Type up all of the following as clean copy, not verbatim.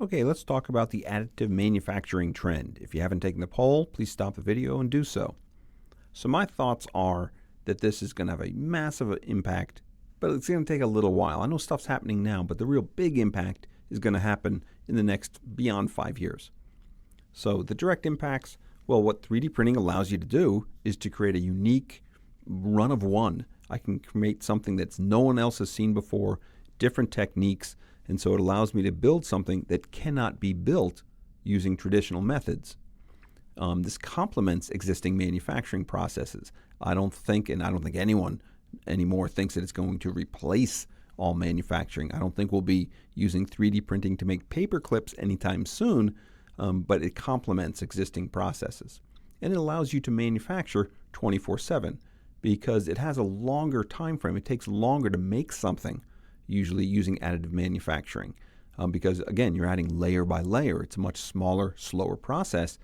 Okay, let's talk about the additive manufacturing trend. If you haven't taken the poll, please stop the video and do so. So my thoughts are that this is going to have a massive impact, but it's going to take a little while. I know stuff's happening now, but the real big impact is going to happen in the next beyond 5 years. So the direct impacts, well, what 3D printing allows you to do is to create a unique run of one. I can create something that's no one else has seen before, different techniques, and so it allows me to build something that cannot be built using traditional methods. This complements existing manufacturing processes. I don't think anyone anymore thinks that it's going to replace all manufacturing. I don't think we'll be using 3D printing to make paper clips anytime soon, but it complements existing processes. And it allows you to manufacture 24/7 because it has a longer time frame. It takes longer to make something, usually using additive manufacturing, because again, you're adding layer by layer. It's a much smaller, slower process,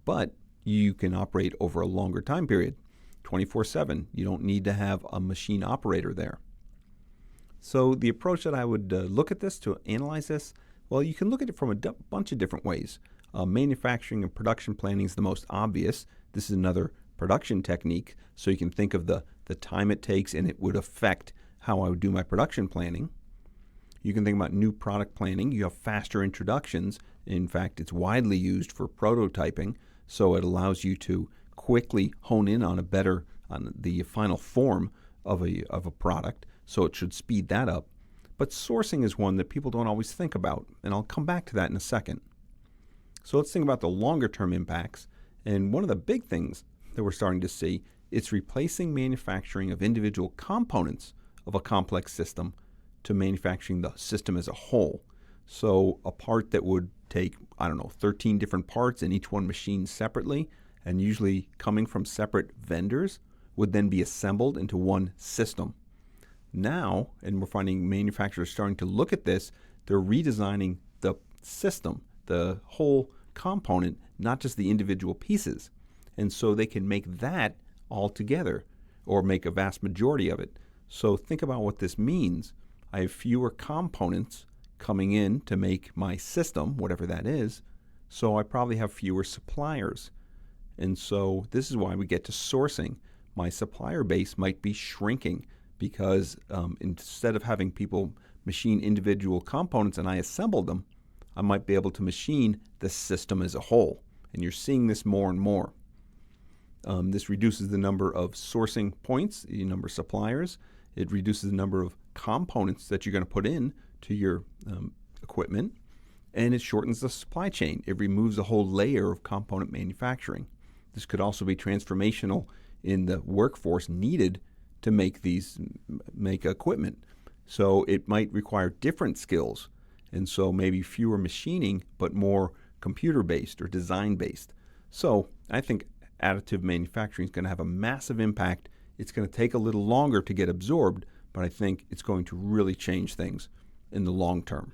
but you can operate over a longer time period, 24/7. You don't need to have a machine operator there. So the approach that I would look at this to analyze this, well, you can look at it from a bunch of different ways. Manufacturing and production planning is the most obvious. This is another production technique, so you can think of the time it takes, and it would affect how I would do my production planning. You can think about new product planning. You have faster introductions. In fact, it's widely used for prototyping, so it allows you to quickly hone in on the final form of a product, so it should speed that up. But sourcing is one that people don't always think about, and I'll come back to that in a second. So let's think about the longer term impacts, and one of the big things that we're starting to see, it's replacing manufacturing of individual components of a complex system to manufacturing the system as a whole. So a part that would take, 13 different parts and each one machined separately and usually coming from separate vendors would then be assembled into one system. Now, and we're finding manufacturers starting to look at this, they're redesigning the system, the whole component, not just the individual pieces. And so they can make that all together or make a vast majority of it. So think about what this means. I have fewer components coming in to make my system, whatever that is, so I probably have fewer suppliers. And so this is why we get to sourcing. My supplier base might be shrinking because instead of having people machine individual components and I assemble them, I might be able to machine the system as a whole. And you're seeing this more and more. This reduces the number of sourcing points, the number of suppliers. It reduces the number of components that you're going to put in to your equipment, and it shortens the supply chain. It removes a whole layer of component manufacturing. This could also be transformational in the workforce needed to make equipment. So it might require different skills, and so maybe fewer machining, but more computer-based or design-based. So I think additive manufacturing is going to have a massive impact. It's going to take a little longer to get absorbed, but I think it's going to really change things in the long term.